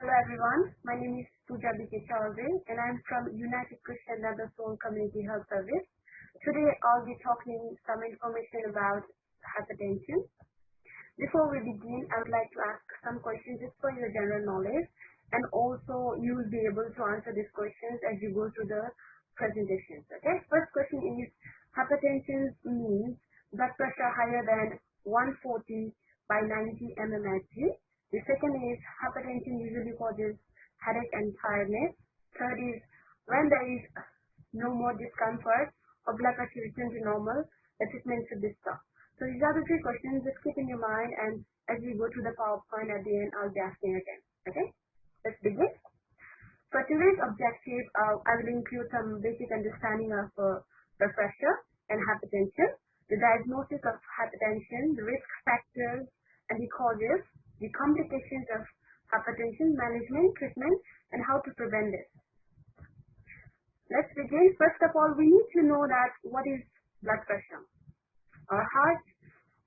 Hello everyone, my name is Pooja B.K. Chaudhary and I'm from United Christian Mother Soul Community Health Service. Today I'll be talking some information about hypertension. Before we begin, I would like to ask some questions just for your general knowledge, and also you will be able to answer these questions as you go through the presentations. Okay, first question is hypertension means blood pressure higher than 140 by 90 mmHg. The second is hypertension usually causes headache and tiredness. Third is when there is no more discomfort or blood pressure returns to normal, the treatment should be stopped. So these are the three questions. Just keep in your mind, and as we go to the PowerPoint at the end, I'll be asking again. Okay, let's begin. For today's objective, I will include some basic understanding of blood pressure and hypertension, the diagnosis of hypertension, the risk factors and the causes, the complications of hypertension, management, treatment, and how to prevent this. Let's begin. First of all, we need to know that what is blood pressure. Our heart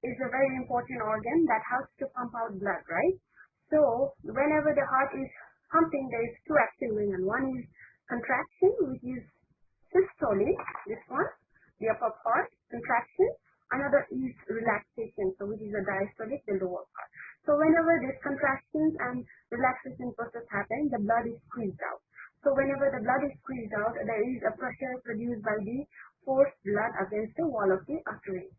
is a very important organ that helps to pump out blood, right? So whenever the heart is pumping, there is two actions going on. One is contraction, which is systolic, this one, the upper part, contraction. Another is relaxation, so which is a diastolic, the lower part. So whenever this contractions and relaxation process happen, the blood is squeezed out. So whenever the blood is squeezed out, there is a pressure produced by the forced blood against the wall of the artery.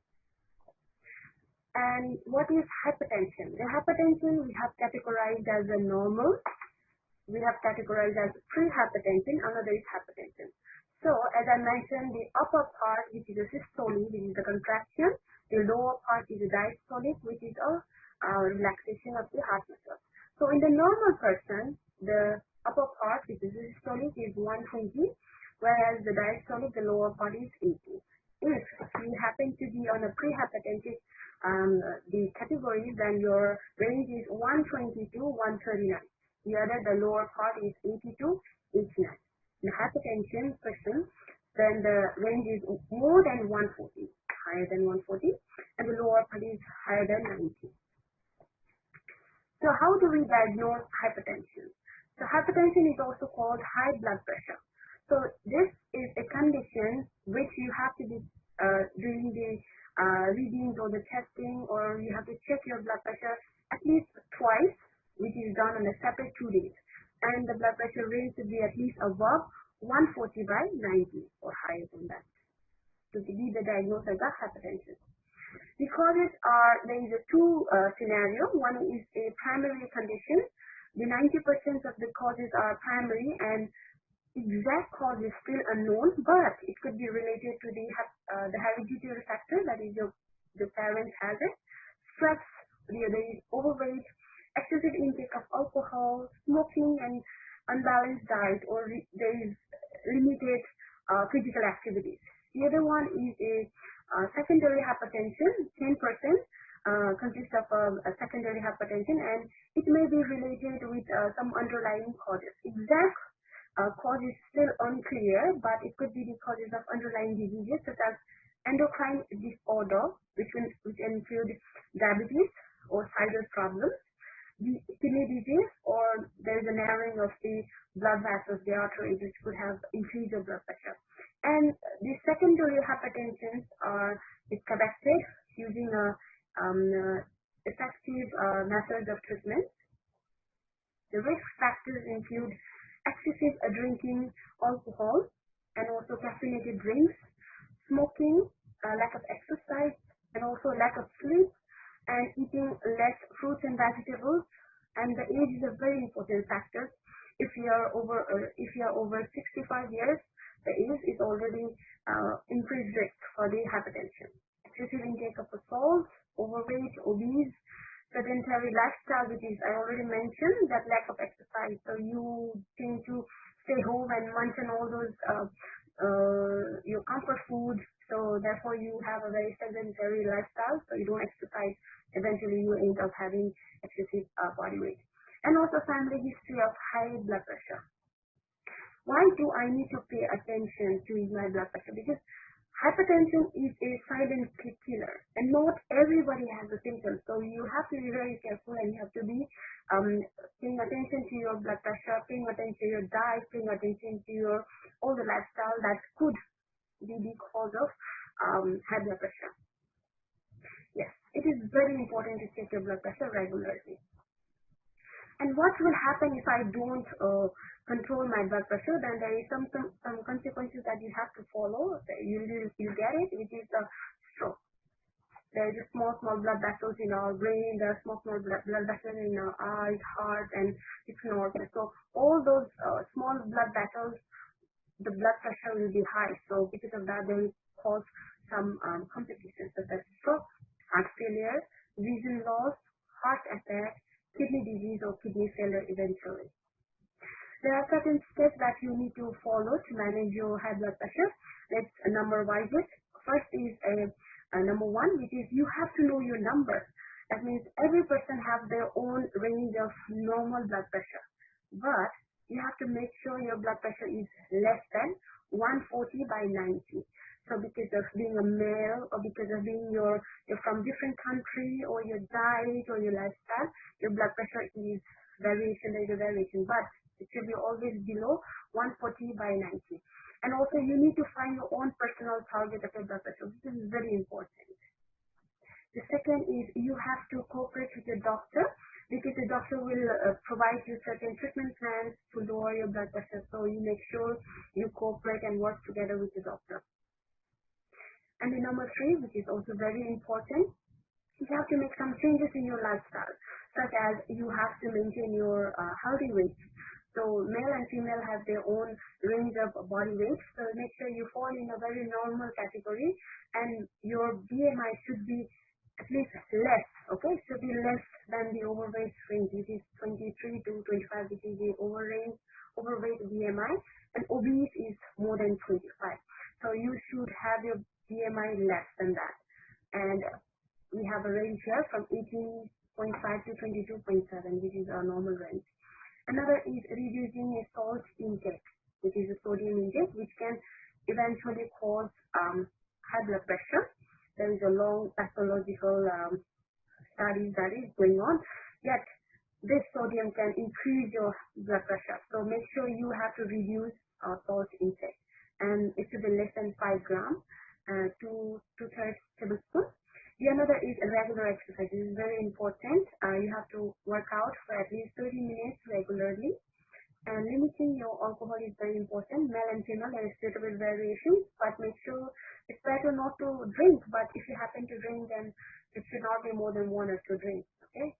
And what is hypertension? The hypertension we have categorized as a normal, we have categorized as pre-hypertension, another is hypertension. So as I mentioned, the upper part, which is a systolic, which is the contraction, the lower part is a diastolic, which is a relaxation of the heart muscle. So in the normal person, the upper part, which is systolic, is 120, whereas the diastolic, the lower part is 80. If you happen to be on a pre-hypertensive the category, then your range is 120 to 139. The other, the lower part is 80 to 89. In hypertension person, then the range is more than 140, higher than 140, and the lower part is higher than 90. So how do we diagnose hypertension? So hypertension is also called high blood pressure. So this is a condition which you have to be doing the readings or the testing, or you have to check your blood pressure at least twice, which is done on a separate 2 days. And the blood pressure range should be at least above 140 by 90 or higher than that to be the diagnosis of hypertension. The causes are, there is a two scenario. One is a primary condition. The 90% of the causes are primary, and exact cause is still unknown, but it could be related to the hereditary factor, that is the parents has it, stress, there is overweight, excessive intake of alcohol, smoking, and unbalanced diet, or there is limited physical activities. The other one is a secondary hypertension. 10% consists of a secondary hypertension, and it may be related with some underlying causes. Exact cause is still unclear, but it could be the causes of underlying diseases such as endocrine disorder, which include diabetes or thyroid problems, the kidney disease, or there is a narrowing of the blood vessels, the arteries, which could have increased your blood pressure. And the secondary hypertensions is corrected using effective methods of treatment. The risk factors include excessive drinking alcohol and also caffeinated drinks, smoking, lack of exercise, and also lack of sleep, and eating less fruits and vegetables. And the age is a very important factor. If you are over 65 years, the age is already increased risk for the hypertension. Excessive intake of salt, overweight, obese, sedentary lifestyle, which is I already mentioned, that lack of exercise. So you tend to stay home and munch on all those your comfort food. So therefore you have a very sedentary lifestyle, so you don't exercise. Eventually you end up having excessive body weight. And also family history of high blood pressure. Why do I need to pay attention to my blood pressure? Because hypertension is a silent killer, and not everybody has the symptoms. So you have to be very careful, and you have to be paying attention to your blood to your diet, paying attention to your all the lifestyle that could be the cause of high blood pressure. Yes, it is very important to check your blood pressure regularly. And what will happen if I don't control my blood pressure? Then there is some consequences that you have to follow. You get it, which is the stroke. There is small blood vessels in our brain. There are small blood vessels in our eyes, heart, and different organs. So all those small blood vessels, the blood pressure will be high. So because of that, they will cause some complications such as stroke, heart failure, vision loss, heart attack, kidney disease, or kidney failure eventually. There are certain steps that you need to follow to manage your high blood pressure. Let's number-wise it. First is number one, which is you have to know your number. That means every person have their own range of normal blood pressure. But you have to make sure your blood pressure is less than 140/90. So because of being a male, or because of being you're from different country, or your diet, or your lifestyle, your blood pressure is variation, there is a variation, but it should be always below 140/90. And also you need to find your own personal target of your blood pressure. This is very important. The second is you have to cooperate with your doctor, because the doctor will provide you certain treatment plans to lower your blood pressure. So you make sure you cooperate and work together with the doctor. And the number three, which is also very important, you have to make some changes in your lifestyle, such as you have to maintain your healthy weight. So male and female have their own range of body weight. So make sure you fall in a very normal category, and your BMI should be at least less. Okay, should be less than the overweight range, which is 23 to 25, which is the overweight BMI, and obese is more than 25. So you should have your BMI less than that. And we have a range here from 18.5 to 22.7, which is our normal range. Another is reducing a salt intake, which is a sodium intake, which can eventually cause high blood pressure. There is a long pathological study that is going on, yet this sodium can increase your blood pressure. So make sure you have to reduce salt intake, and it should be less than 5 grams, 2/3 tablespoon. The another is regular exercise. This is very important. You have to work out for at least 30 minutes regularly. And limiting your alcohol is very important. Male and female, there is little bit variation, but make sure it's better not to drink. But if you happen to drink, then it should not be more than 1 or 2 drinks. Okay,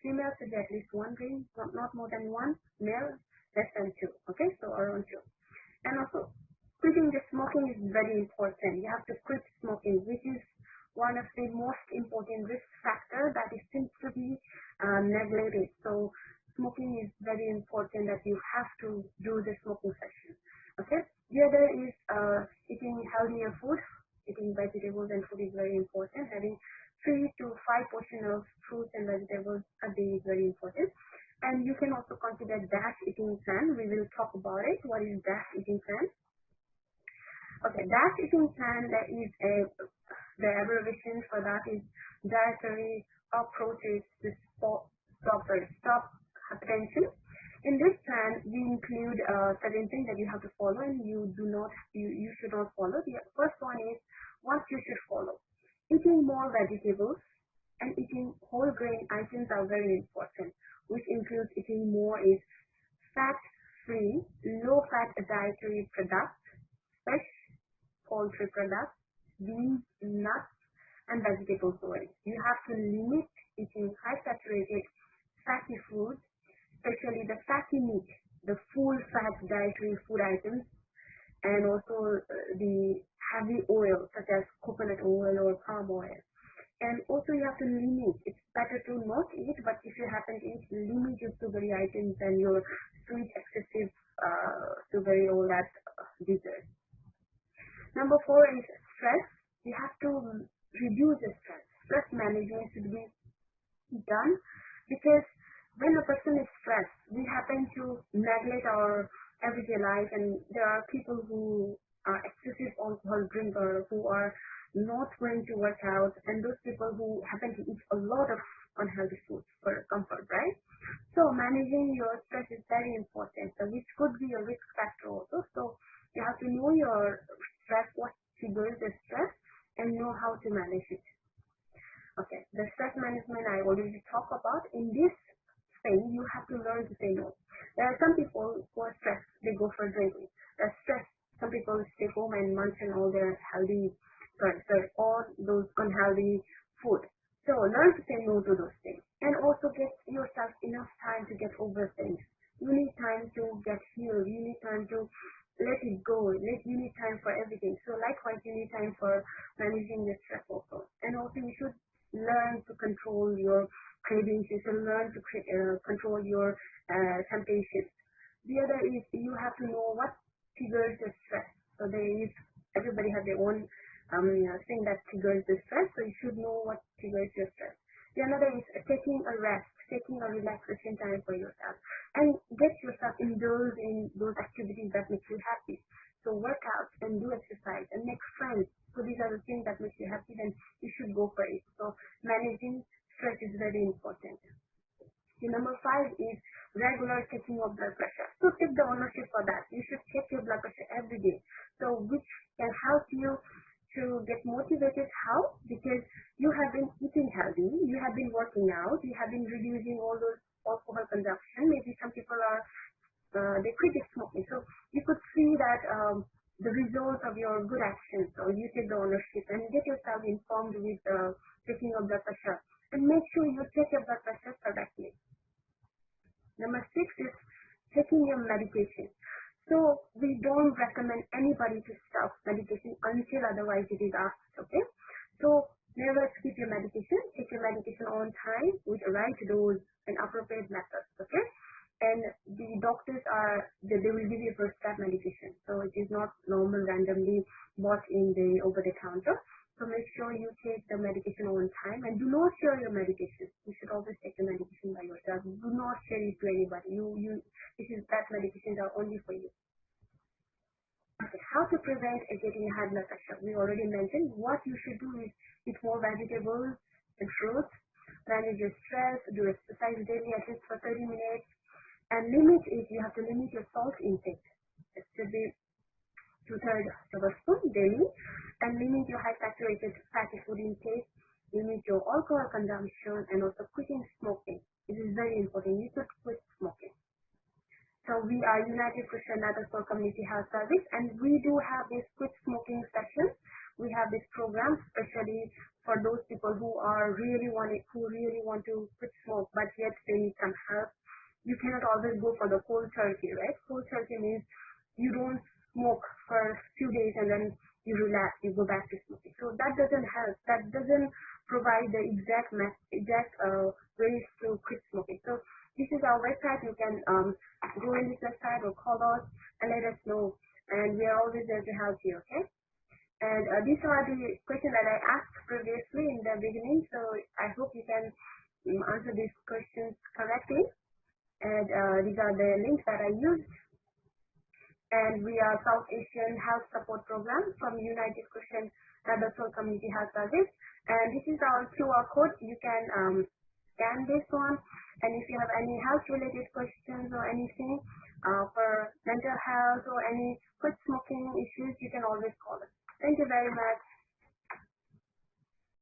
female should be at least 1 drink, not more than 1. Male, less than 2. Okay, so around 2. And also, quitting the smoking is very important. You have to quit smoking, which is one of the most important risk factors that seems to be neglected. So smoking is very important, that you have to do the smoking session. Okay. The other is eating healthier food. Eating vegetables and fruit is very important. Having 3 to 5 portions of fruits and vegetables a day is very important. And you can also consider DASH eating plan. We will talk about it. What is DASH eating plan? Okay, DASH eating plan, that is the abbreviation for that is dietary approaches to stop hypertension. In this plan, we include certain things that you have to follow, and you should not follow. The first one is what you should follow. Eating more vegetables and eating whole grain items are very important, which includes eating more is fat-free, low-fat dietary products, fish, poultry products, beans, nuts, and vegetable oil. You have to limit eating high saturated fatty foods, especially the fatty meat, the full fat dietary food items, and also the heavy oil such as coconut oil or palm oil. And also you have to limit. It's better to not eat, but if you happen to eat, limit your sugary items and your sweet excessive sugary, all that dessert. Number 4 is stress. You have to reduce the stress. Stress management should be done, because when a person is stressed, we happen to neglect our everyday life, and there are people who are excessive alcohol drinkers who are not going to work out, and those people who happen to eat a lot of unhealthy foods for comfort, right? So managing your stress is very important, so which could be a risk factor also. So you have to know your stress, what triggers the stress, and know how to manage it. Okay, the stress management I already talked about. In this thing, you have to learn to say no. There are some people who are stressed, they go for drinking. They're stressed, some people stay home and munch on all their all those unhealthy food. So learn to say no to those things, and also get yourself enough time to get over things. You need time to get healed. You need time to let it go. You need time for everything. So likewise, you need time for managing your stress also. And also, you should learn to control your cravings. You should learn to control your temptations. The other is you have to know what triggers the stress. So everybody has their own thing that triggers the stress. So you should know what triggers your stress. The another is taking a rest, taking a relaxation time for yourself, and get yourself indulged in those activities that make you happy. So work out and do exercise and make friends. So these are the things that make you happy, then you should go for it. So managing stress is very important. The number 5 is regular checking of blood pressure. So take the ownership for that. You should check your blood pressure every day. So which can help you to get motivated. How? Because you have been eating healthy, you have been working out, you have been reducing all those alcohol consumption. Maybe some people are they quit smoking. So you could see that the results of your good actions. So you take the ownership and get yourself informed with checking of blood pressure, and make sure you check your blood pressure correctly. Number 6 is taking your medication. So we don't recommend anybody to stop medication until otherwise it is asked. Okay, so never skip your medication. Take your medication on time with the right dose and appropriate methods. Okay, and the doctors they will give you prescribed medication. So it is not normal randomly bought in the over the counter. So make sure you take the medication on time, and do not share your medication. You should always take the medication by yourself. Do not share it to anybody. That medications are only for you. Okay, how to prevent getting high blood pressure? We already mentioned. What you should do is eat more vegetables and fruits, manage your stress, do exercise daily at least for 30 minutes, and you have to limit your salt intake. It should be 2/3 tablespoon daily, and limit your high saturated fatty food intake, limit your alcohol consumption, and also quitting smoking. This is very important. You should quit smoking. So we are United Christian Network Community Health Service, and we do have this quit smoking sessions. We have this program especially for those people who really want to quit smoke, but yet they need some help. You cannot always go for the cold turkey, right? Cold turkey means you don't smoke for a few days and then you relax, you go back to smoking. So that doesn't help. That doesn't provide the exact ways to quit smoking. So this is our website. You can go in this website or call us and let us know. And we are always there to help you, okay? And these are the questions that I asked previously in the beginning. So I hope you can answer these questions correctly. And these are the links that I used. And we are South Asian Health Support Program from United Christian Community Health Service. And this is our QR code. You can scan this one. And if you have any health-related questions or anything for mental health or any quit smoking issues, you can always call us. Thank you very much.